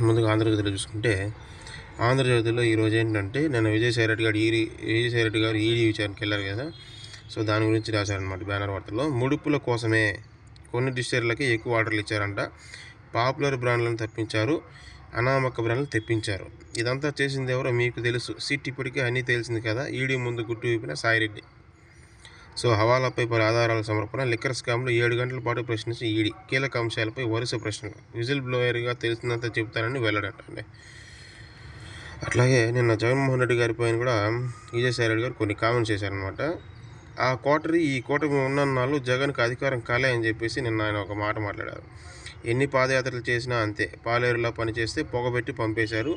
ముందుగా ఆంధ్రజ్యోతిలో చూసుకుంటే, ఆంధ్రజ్యోతిలో ఈరోజు ఏంటంటే నిన్న విజయసాయిరెడ్డి గారు ఈడీ విచారణకి వెళ్ళారు కదా. సో దాని గురించి రాశారనమాట బ్యానర్ వార్తల్లో. ముడుపుల కోసమే కొన్ని డిస్టిలరీలకి ఎక్కువ ఆర్డర్లు ఇచ్చారంట, పాపులర్ బ్రాండ్లను తప్పించారు, అనామక బ్రాండ్లు తెప్పించారు. ఇదంతా చేసింది ఎవరో మీకు తెలుసు, సిట్ ఇప్పటికే అన్నీ తెలిసింది కదా. ఈడీ ముందు గుట్టు విప్పిన సాయిరెడ్డి. సో హవాలాపై పలు ఆధారాల సమర్పణ, లిక్కర్ స్కామ్లో 7 గంటల పాటు ప్రశ్నించి ఈడీ, కీలక అంశాలపై వరుస ప్రశ్నలు, విజిల్ బ్లోయర్గా తెలిసినంత చెబుతానని వెల్లడంటండి. అట్లాగే నిన్న జగన్మోహన్ రెడ్డి గారి పైన కూడా విజయసాయిరెడ్డి గారు కొన్ని కామెంట్స్ చేశారనమాట. ఈ కూటమి ఉన్నన్నాళ్ళు జగన్కి అధికారం కాలే అని చెప్పేసి నిన్న ఆయన ఒక మాట మాట్లాడారు. ఎన్ని పాదయాత్రలు చేసినా అంతే, పాలేరులా పనిచేస్తే పొగబెట్టి పంపేశారు,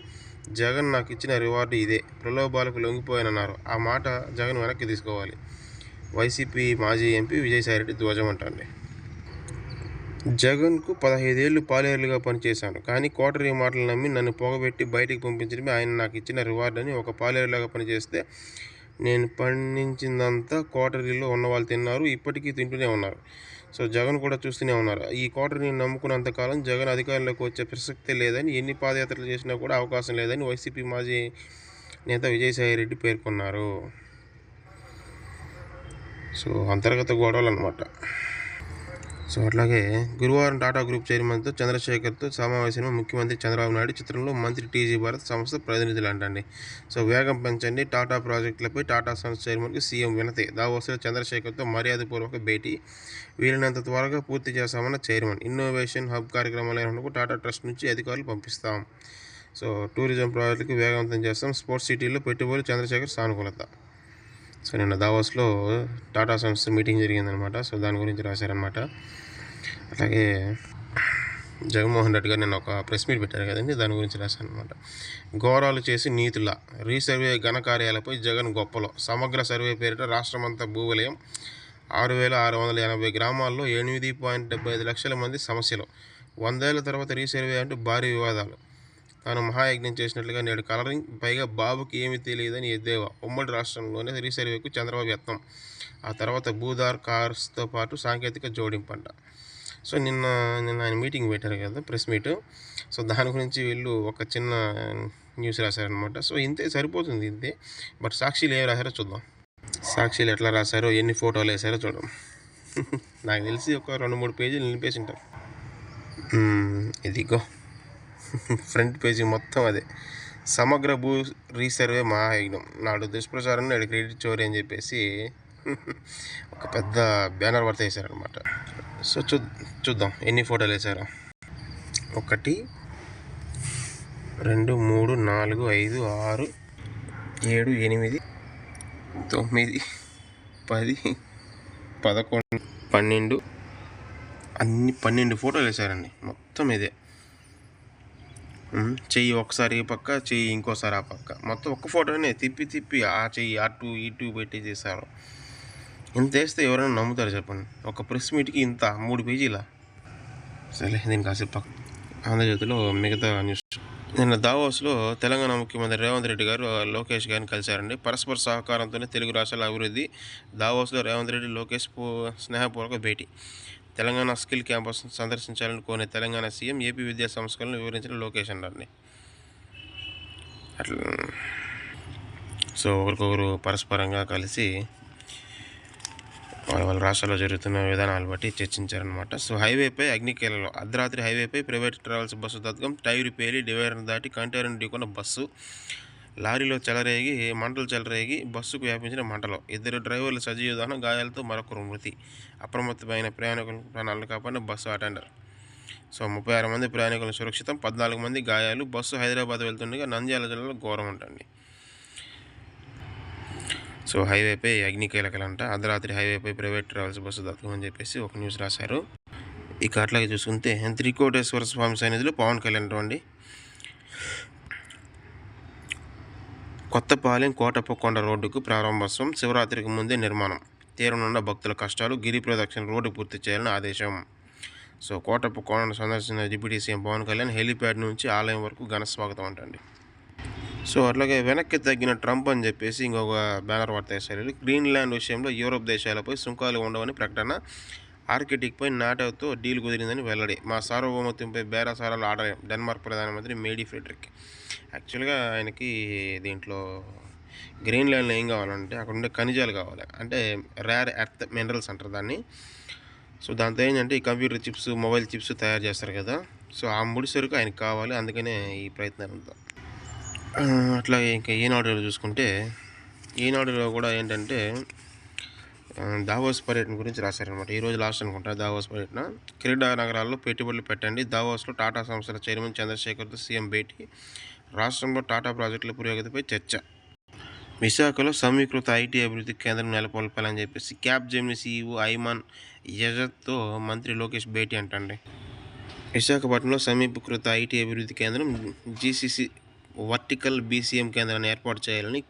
జగన్ నాకు ఇచ్చిన రివార్డు ఇదే, ప్రలోభాలకు లొంగిపోయానన్నారు. ఆ మాట జగన్ వెనక్కి తీసుకోవాలి. వైసీపీ మాజీ ఎంపీ విజయసాయిరెడ్డి ధ్వజం అంటండి. జగన్కు 15 ఏళ్ళు పాలేరులుగా పనిచేశాను, కానీ కోటరీ మాటలు నమ్మి నన్ను పొగబెట్టి బయటికి పంపించడమే ఆయన నాకు ఇచ్చిన రివార్డ్ అని, ఒక పాలేరులాగా పనిచేస్తే నేను పండించిందంతా కోటరీలో ఉన్నవాళ్ళు తిన్నారు, ఇప్పటికీ తింటూనే ఉన్నారు. సో జగన్ కూడా చూస్తూనే ఉన్నారు. ఈ కోటరీని నమ్ముకున్నంతకాలం జగన్ అధికారంలోకి వచ్చే ప్రసక్తే లేదని, ఎన్ని పాదయాత్రలు చేసినా కూడా అవకాశం లేదని వైసీపీ మాజీ నేత విజయసాయిరెడ్డి పేర్కొన్నారు. సో అంతర్గత గొడవలు అనమాట. సో అట్లాగే గురువారం టాటా గ్రూప్ చైర్మన్తో చంద్రశేఖర్తో సమావేశంలో ముఖ్యమంత్రి చంద్రబాబు నాయుడు, చిత్రంలో మంత్రి టీజీ భారత్ సంస్థ ప్రతినిధులు అంటండి. సో వేగం పెంచండి టాటా ప్రాజెక్టులపై టాటా సన్స్ చైర్మన్కి సీఎం వినతి, దావోస్లో చంద్రశేఖర్తో మర్యాదపూర్వక భేటీ, వీలైనంత త్వరగా పూర్తి చేస్తామన్న చైర్మన్. ఇన్నోవేషన్ హబ్ కార్యక్రమాలకు టాటా ట్రస్ట్ నుంచి అధికారులు పంపిస్తాం. సో టూరిజం ప్రాజెక్టులకు వేగవంతం చేస్తాం, స్పోర్ట్స్ సిటీలో పెట్టుబడులు, చంద్రశేఖర్ సానుకూలత. సో నిన్న దావోస్లో టాటా సన్స్ మీటింగ్ జరిగిందనమాట. సో దాని గురించి రాశారనమాట. అలాగే జగన్మోహన్ రెడ్డి గారు నిన్న ఒక ప్రెస్ మీట్ పెట్టారు కదండి, దాని గురించి రాశారనమాట. ఘోరాలు చేసి నీతుల, రీసర్వే ఘనకార్యాలపై జగన్ గొప్పలో, సమగ్ర సర్వే పేరిట రాష్ట్రమంతా భూవలయం, 6,680 గ్రామాల్లో 8.75 లక్షల మంది సమస్యలు, 100 ఏళ్ల తర్వాత రీసర్వే అంటూ భారీ వివాదాలు, తాను మహాయజ్ఞం చేసినట్లుగా నేడు కలరింగ్, పైగా బాబుకి ఏమీ తెలియదని ఎద్దేవా, ఉమ్మడి రాష్ట్రంలోనే రీసర్వేకు చంద్రబాబు యత్నం, ఆ తర్వాత భూధార్ కార్స్తో పాటు సాంకేతిక జోడింపంట. సో నిన్న ఆయన మీటింగ్ పెట్టారు కదా, ప్రెస్ మీట్. సో దాని గురించి వీళ్ళు ఒక చిన్న న్యూస్ రాశారనమాట. సో ఇంతే సరిపోతుంది, ఇంతే. బట్ సాక్షిలు ఏం రాశారో చూద్దాం. సాక్షిలు ఎట్లా రాశారో, ఎన్ని ఫోటోలు వేసారో చూద్దాం. నాకు తెలిసి ఒక 2-3 పేజీలు నింపేసి ఉంటారు. ఇదిగో ఫ్రంట్ పేజీ మొత్తం అదే, సమగ్ర భూ రీసర్వే మహాయజ్ఞం, నాడు దుష్ప్రచారం నాడు క్రెడిట్ చోరీ అని చెప్పేసి ఒక పెద్ద బ్యానర్ వార్త వేశారనమాట. సో చూద్దాం ఎన్ని ఫోటోలు వేశారో. 1 2 3 4 5 6 7 8 9 10 11 12 అన్ని 12 ఫోటోలు వేశారండి. మొత్తం ఇదే, చెయ్యి ఒకసారి ఈ పక్క, చెయ్యి ఇంకోసారి ఆ పక్క, మొత్తం ఒక్క ఫోటోనే తిప్పి ఆ చెయ్యి అటు ఇటు పెట్టి చేశారు. ఇంత వేస్తే ఎవరైనా నమ్ముతారు చెప్పండి? ఒక ప్రెస్ మీట్కి ఇంత 3 పేజీలా? సరే దీనికి కాసేపు ఆంధ్రజ్యోతిలో మిగతా న్యూస్. నిన్న దావోస్లో తెలంగాణ ముఖ్యమంత్రి రేవంత్ రెడ్డి గారు లోకేష్ గారిని కలిశారండి. పరస్పర సహకారంతోనే తెలుగు రాష్ట్రాల అభివృద్ధి, దావోస్లో రేవంత్ రెడ్డి లోకేష్ స్నేహపూర్వక భేటీ, తెలంగాణ స్కిల్ క్యాంపస్ సందర్శించాలని కోరిన తెలంగాణ సీఎం, ఏపీ విద్యా సంస్కరణలు వివరించిన లోకేష్ అన్నారండి. అట్లా సో ఒకరికొకరు పరస్పరంగా కలిసి వాళ్ళ రాష్ట్రాల్లో జరుగుతున్న విధానాలు బట్టి చర్చించారనమాట. సో హైవేపై అగ్నికేలలో, అర్ధరాత్రి హైవేపై ప్రైవేట్ ట్రావెల్స్ బస్సు దగ్ధం, టైరు పేలి డివైడర్ను దాటి కంటైనర్ను ఢీకొన్న బస్సు, లారీలో మంటలు చెలరేగి బస్సుకు వ్యాపించిన మంటలో 2 డ్రైవర్లు సజీవ దహనం, గాయాలతో మరొకరు మృతి, అప్రమత్తమైన ప్రయాణికుల ప్రాణాలను కాపాడిన బస్సు అటెండర్. సో 36 మంది ప్రయాణికులను సురక్షితం, 14 మంది గాయాలు. బస్సు హైదరాబాద్ వెళ్తుండగా నంద్యాల జిల్లాలో ఘోరం ఉంటుంది. సో హైవేపై అగ్నికీలకలంట, అర్ధరాత్రి హైవేపై ప్రైవేట్ ట్రావెల్స్ బస్సు దగ్ధం అని చెప్పేసి ఒక న్యూస్ రాశారు. ఇక అట్లాగే చూసుకుంటే త్రికోటేశ్వర స్వామి సన్నిధిలో పవన్ కళ్యాణ్ అండి. కొత్తపాలెం కోటప్పకొండ రోడ్డుకు ప్రారంభోత్సవం, శివరాత్రికి ముందే నిర్మాణం, తీరనున్న భక్తుల కష్టాలు, గిరి ప్రదక్షిణ రోడ్డు పూర్తి చేయాలని ఆదేశం. సో కోటప్పకొండను సందర్శించిన deputy CM Pawan Kalyan, helipad నుంచి ఆలయం వరకు ఘన స్వాగతం అంటండి. సో అట్లాగే వెనక్కి తగ్గిన ట్రంప్ అని చెప్పేసి ఇంకొక బ్యానర్ వార్త వేశారు. గ్రీన్లాండ్ విషయంలో యూరోప్ దేశాలపై సుంకాలు ఉండవని ప్రకటన, ఆర్కిటిక్పై నాటోతో డీల్ కుదిరిందని వెల్లడి. మా సార్వభౌమత్వంపై బేరసారాలు ఆడలేం. డెన్మార్క్ ప్రధానమంత్రి మేడీ ఫ్రెడరిక్. యాక్చువల్గా ఆయనకి దీంట్లో గ్రీన్లాండ్లో ఏం కావాలంటే అక్కడ ఉండే ఖనిజాలు కావాలి, అంటే రేర్ ఎర్త్ మినరల్స్ అంటారు దాన్ని. సో దాంతో ఏంటంటే ఈ కంప్యూటర్ చిప్స్, మొబైల్ చిప్స్ తయారు చేస్తారు కదా, సో ఆ ముడి సరుకు ఆయనకు కావాలి, అందుకనే ఈ ప్రయత్నాలంతా. అట్లాగే ఇంకా ఈనాడులో చూసుకుంటే, ఈనాడులో కూడా ఏంటంటే దావోస్ పర్యటన గురించి రాశారనమాట. ఈరోజు లాస్ట్ అనుకుంటా దావోస్ పర్యటన. క్రీడా నగరాల్లో పెట్టుబడులు పెట్టండి. దావోస్లో టాటా సంస్థల చైర్మన్ చంద్రశేఖర్తో సీఎం భేటీ. రాష్ట్రంలో టాటా ప్రాజెక్టుల పురోగతిపై చర్చ. విశాఖలో సమీకృత ఐటీ అభివృద్ధి కేంద్రం నెలకొల్పాలని చెప్పేసి క్యాప్జెమిని సీఈఓ ఐమాన్ యజత్తో మంత్రి లోకేష్ భేటీ అంటండి. విశాఖపట్నంలో సమీకృత ఐటీ అభివృద్ధి కేంద్రం జీసీసీ వర్టికల్ బీసీఎం కేంద్రాన్ని ఏర్పాటు చేయాలని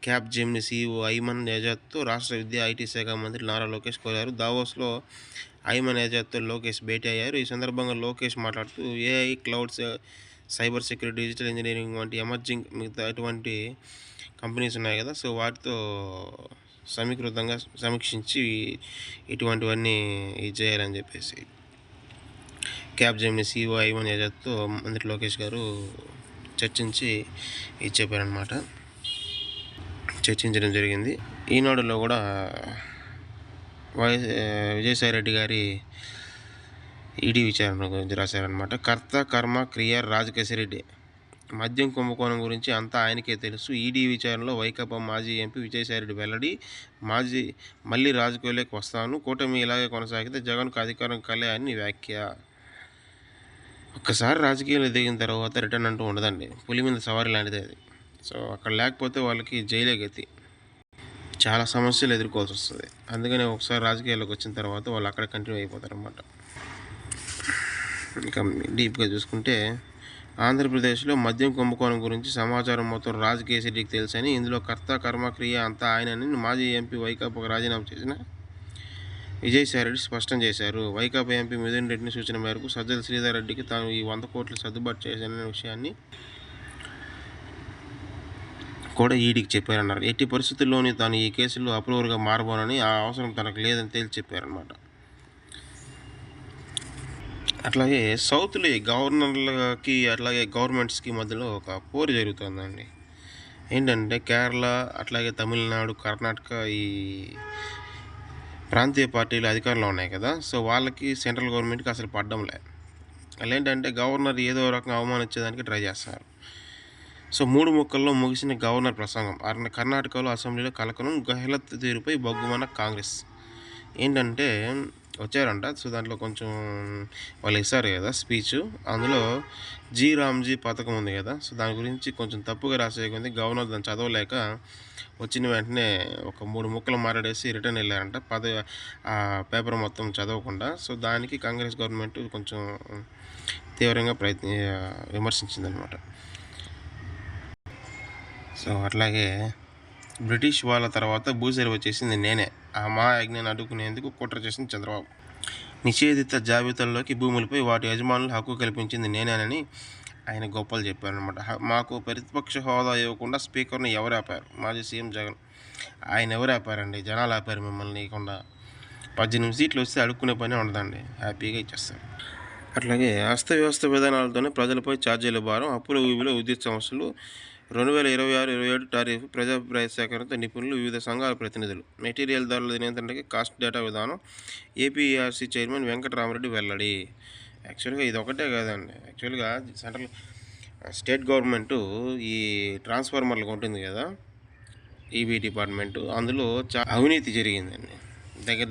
క్యాప్జెమిని సీఈఓ ఐమాన్ యజత్తో రాష్ట్ర విద్యా ఐటీ శాఖ మంత్రి నారా లోకేష్ కోరారు. దావోస్లో ఐమాన్ యజత్తో లోకేష్ భేటీ అయ్యారు. ఈ సందర్భంగా లోకేష్ మాట్లాడుతూ AI, cloud, cyber security, digital engineering వంటి ఎమర్జింగ్ మిగతా అటువంటి కంపెనీస్ ఉన్నాయి కదా, సో వాటితో సమీకృతంగా సమీక్షించి ఇటువంటివన్నీ ఇది చేయాలని చెప్పేసి క్యాప్జెమిని సీఈఓ ఐమాన్ యజత్తో మంత్రి లోకేష్ గారు చర్చించి ఇది చెప్పారనమాట. చర్చించడం జరిగింది. ఈనాడులో కూడా విజయసాయిరెడ్డి గారి ఈడీ విచారణ గురించి రాశారనమాట. కర్త కర్మ క్రియ రాజకేశిరెడ్డి మద్యం కుంభకోణం గురించి అంతా ఆయనకే తెలుసు. ఈడీ విచారణలో వైకాపా మాజీ ఎంపీ విజయసాయిరెడ్డి వెల్లడి. మళ్ళీ రాజకీయాల్లోకి వస్తాను, కూటమి ఇలాగే కొనసాగితే జగన్కు అధికారం కలే అని వ్యాఖ్య. ఒక్కసారి రాజకీయాలు దిగిన తర్వాత రిటర్న్ అంటూ ఉండదండి. పులి మీద సవారీ లాంటిది అది. సో అక్కడ లేకపోతే వాళ్ళకి జైలే గతి. చాలా సమస్యలు ఎదుర్కోవాల్సి వస్తుంది. అందుకని ఒకసారి రాజకీయాల్లోకి వచ్చిన తర్వాత వాళ్ళు అక్కడ కంటిన్యూ అయిపోతారు అన్నమాట. ఇంకా డీప్గా చూసుకుంటే, ఆంధ్రప్రదేశ్లో మద్యం కుంభకోణం గురించి సమాచారం మొత్తం రాజకేశిరెడ్డికి తెలుసని, ఇందులో కర్త కర్మ క్రియ అంతా ఆయనని మాజీ ఎంపీ వైకాపాకు రాజీనామా చేసిన విజయసాయిరెడ్డి స్పష్టం చేశారు. వైకాపా ఎంపీ మిథున్ రెడ్డిని సూచన మేరకు సజ్జల శ్రీధర్ రెడ్డికి తాను ఈ 100 కోట్లు సర్దుబాటు చేశాననే విషయాన్ని కూడా ఈడీకి చెప్పారన్నారు. ఎట్టి పరిస్థితుల్లోని తాను ఈ కేసులో అప్రూవర్గా మారబోనని, ఆ అవసరం తనకు లేదని తేల్చి చెప్పారనమాట. అట్లాగే సౌత్లో గవర్నర్లకి అట్లాగే గవర్నమెంట్స్కి మధ్యలో ఒక పోరు జరుగుతుందండి. ఏంటంటే కేరళ, అట్లాగే తమిళనాడు, కర్ణాటక ఈ ప్రాంతీయ పార్టీలు అధికారంలో ఉన్నాయి కదా, సో వాళ్ళకి సెంట్రల్ గవర్నమెంట్కి అసలు పడ్డంలే. వాళ్ళు ఏంటంటే గవర్నర్ ఏదో రకంగా అవమానించేదానికి ట్రై చేస్తారు. సో 3 ముక్కల్లో ముగిసిన గవర్నర్ ప్రసంగం. కర్ణాటకలో అసెంబ్లీలో కలకలం, గెహ్లత్ తీరుపై బగ్గుమన్న కాంగ్రెస్. ఏంటంటే వచ్చారంట, సో దాంట్లో కొంచెం వాళ్ళు ఇస్తారు కదా స్పీచ్, అందులో జీ రామ్జీ పథకం ఉంది కదా, సో దాని గురించి కొంచెం తప్పుగా రాసేకుంది. గవర్నర్ దాన్ని చదవలేక వచ్చిన వెంటనే ఒక 3 ముక్కలు మాట్లాడేసి రిటర్న్ వెళ్ళారంట, ఆ పేపర్ మొత్తం చదవకుండా. సో దానికి కాంగ్రెస్ గవర్నమెంట్ కొంచెం తీవ్రంగా విమర్శించిందనమాట. సో అట్లాగే బ్రిటిష్ వాళ్ళ తర్వాత భూసేరు వచ్చేసింది నేనే, ఆ మహాయజ్ఞాన్ని అడ్డుకునేందుకు కుట్ర చేసింది చంద్రబాబు. నిషేధిత జాబితాల్లోకి భూములపై వాటి యజమానులు హక్కు కల్పించింది నేనేనని ఆయన గొప్పలు చెప్పారనమాట. మాకు ప్రతిపక్ష హోదా ఇవ్వకుండా స్పీకర్ని ఎవరు ఆపారు? మాజీ సీఎం జగన్. ఆయన ఎవరు ఆపారండి? జనాలు ఆపారు మిమ్మల్ని ఇవ్వకుండా. 18 సీట్లు వస్తే అడుక్కునే పని ఉండదండి, హ్యాపీగా ఇచ్చేస్తారు. అట్లాగే అస్తవ్యవస్థ విధానాలతోనే ప్రజలపై ఛార్జీల భారం, అప్పుల ఊబిలో విద్యుత్ సమస్యలు, 2026-27 టారిఫ్, ప్రజాభిప్రాయ సేకరణతో నిపుణులు, వివిధ సంఘాల ప్రతినిధులు, మెటీరియల్ ధరల నియంత్రణకి కాస్ట్ డేటా విధానం, ఏపీఆర్సీ చైర్మన్ వెంకటరామరెడ్డి వెల్లడి. యాక్చువల్గా ఇది ఒకటే కాదండి, యాక్చువల్గా స్టేట్ గవర్నమెంటు ఈ ట్రాన్స్ఫార్మర్లకు ఉంటుంది కదా, ఈబీ డిపార్ట్మెంటు, అందులో అవినీతి జరిగిందండి.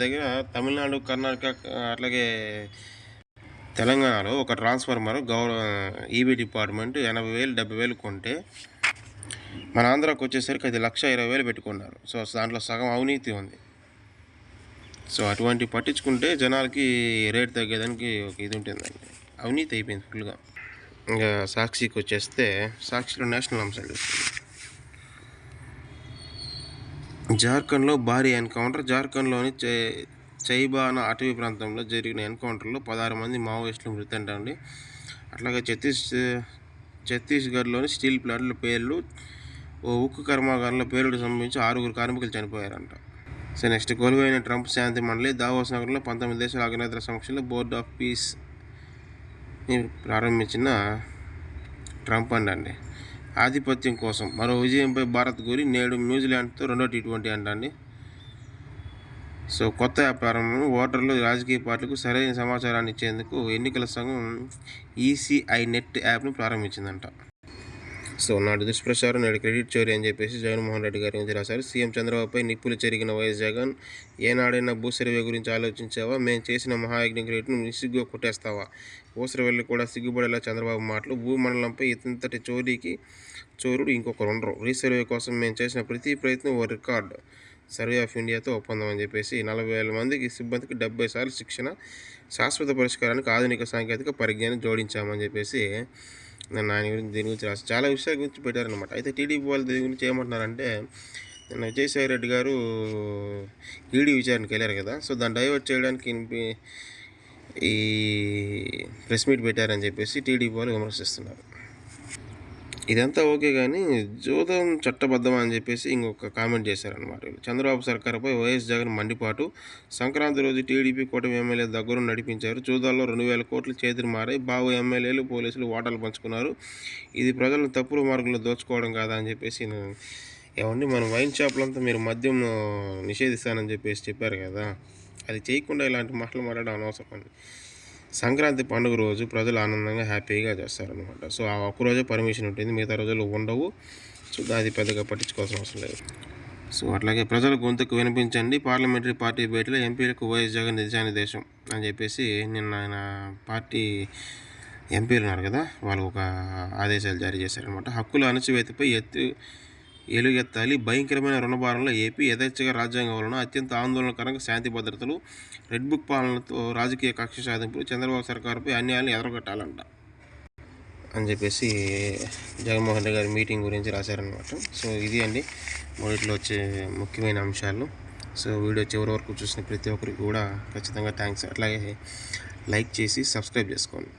దగ్గర తమిళనాడు, కర్ణాటక, అట్లాగే తెలంగాణలో ఒక ట్రాన్స్ఫార్మర్ ఈబీ డిపార్ట్మెంట్ 80,000 70,000 కొంటే మన ఆంధ్రాకి వచ్చేసరికి అది 1,20,000 పెట్టుకున్నారు. సో దాంట్లో సగం అవినీతి ఉంది. సో అటువంటి పట్టించుకుంటే జనాలకి రేట్ తగ్గేదానికి ఒక ఇది ఉంటుందండి. అవినీతి అయిపోయింది ఫుల్గా. ఇంకా సాక్షికి వచ్చేస్తే, సాక్షిలో నేషనల్ అంశాలు వస్తుంది. జార్ఖండ్లో భారీ ఎన్కౌంటర్. జార్ఖండ్లోని చైబానా అటవీ ప్రాంతంలో జరిగిన ఎన్కౌంటర్లో 16 మంది మావోయిస్టులు మృతి అంటండి. అట్లాగే ఛత్తీస్గఢ్లోని స్టీల్ ప్లాంట్ల పేర్లు, ఓ ఉక్కు కర్మాగారంలో పేలుడు సంభవించి 6 కార్మికులు చనిపోయారంట. సో నెక్స్ట్ కొలువైన ట్రంప్ శాంతి మండలి దావోస్ నగరంలో 19 దేశాల అగ్రనేతల సమక్షంలో బోర్డ్ ఆఫ్ పీస్ని ప్రారంభించిన ట్రంప్ అండి. ఆధిపత్యం కోసం మరో విజయంపై భారత్ గురి నేడు న్యూజిలాండ్తో రెండో T20 అండి. సో కొత్త యాప్ ప్రారంభం ఓటర్లు రాజకీయ పార్టీలకు సరైన సమాచారాన్ని ఇచ్చేందుకు ఎన్నికల సంఘం ECI నెట్ యాప్ను ప్రారంభించిందంట. సో నాడు దుష్ప్రచారం నేడు క్రెడిట్ చోరీ అని చెప్పేసి జగన్మోహన్ రెడ్డి గారి గురించి రాశారు. సీఎం చంద్రబాబుపై నిప్పులు చెరిగిన వైఎస్ జగన్, ఏనాడైనా భూసర్వే గురించి ఆలోచించావా? మేము చేసిన మహాయజ్ఞ రేటును నిస్సిగ్గుగా కొట్టేస్తావా? ఊసరవెల్లి కూడా సిగ్గుపడేలా చంద్రబాబు మాటలు. భూమండలంపై ఇంతటి చోరుడు ఇంకొకరు ఉండరు. రీసర్వే కోసం మేము చేసిన ప్రతి ప్రయత్నం ఓ రికార్డ్. సర్వే ఆఫ్ ఇండియాతో ఒప్పందం అని చెప్పేసి 40,000 మందికి సిబ్బందికి 70 సార్లు శిక్షణ, శాశ్వత పరిష్కారానికి ఆధునిక సాంకేతిక పరిజ్ఞానం జోడించామని చెప్పేసి నన్ను ఆయన గురించి దీని గురించి రాసి చాలా విషయాల గురించి పెట్టారనమాట. అయితే టీడీపీ వాళ్ళు దీని గురించి ఏమంటున్నారంటే, నిన్న విజయసాయి రెడ్డి గారు ఈడీ విచారణకి వెళ్ళారు కదా, సో దాన్ని డైవర్ట్ చేయడానికి ఈ ప్రెస్ మీట్ పెట్టారని చెప్పేసి టీడీపీ వాళ్ళు విమర్శిస్తున్నారు. ఇదంతా ఓకే కానీ జూదం చట్టబద్ధం అని చెప్పేసి ఇంకొక కామెంట్ చేశారనమాట. చంద్రబాబు సర్కారుపై వైఎస్ జగన్ మండిపాటు. సంక్రాంతి రోజు టీడీపీ కూటమి ఎమ్మెల్యే దగ్గర నడిపించారు. జూదాల్లో 2,000 కోట్లు చేతులు మారాయి. బాబు ఎమ్మెల్యేలు పోలీసులు ఓటర్లు పంచుకున్నారు. ఇది ప్రజలను తప్పుడు మార్గంలో దోచుకోవడం కాదా అని చెప్పేసి ఏమండి, మనం వైన్ షాపులంతా మీరు మద్యం నిషేధిస్తానని చెప్పేసి చెప్పారు కదా, అది చేయకుండా ఇలాంటి మాటలు మాట్లాడడం అనవసరం అండి. సంక్రాంతి పండుగ రోజు ప్రజలు ఆనందంగా హ్యాపీగా చేస్తారనమాట. సో ఆ ఒక్కరోజే పర్మిషన్ ఉంటుంది, మిగతా రోజులు ఉండవు. సో అది పెద్దగా పట్టించుకోవాల్సిన అవసరం లేదు. సో అట్లాగే ప్రజల గొంతుకు వినిపించండి. పార్లమెంటరీ పార్టీ భేటీలో ఎంపీలకు వైఎస్ జగన్ దిశానిర్దేశం అని చెప్పేసి నిన్న ఆయన పార్టీ ఎంపీలు ఉన్నారు కదా, వాళ్ళు ఒక ఆదేశాలు జారీ చేశారనమాట. హక్కుల అణచివేతపై ఎలుగెత్తాలి. భయంకరమైన రుణభారంలో ఏపీ యథేచ్ఛగా రాజ్యాంగం వలన అత్యంత ఆందోళనకరంగా శాంతి భద్రతలు, రెడ్ బుక్ పాలనతో రాజకీయ కక్ష సాధింపులు, చంద్రబాబు సర్కారుపై అన్యాయాలను ఎదరగొట్టాలంట అని చెప్పేసి జగన్మోహన్ రెడ్డి గారి మీటింగ్ గురించి రాశారనమాట. సో ఇది అండి మొదట్లో వచ్చే ముఖ్యమైన అంశాలు. సో వీడియో చివరి వరకు చూసిన ప్రతి ఒక్కరికి కూడా ఖచ్చితంగా థ్యాంక్స్. అట్లాగే లైక్ చేసి సబ్స్క్రైబ్ చేసుకోండి.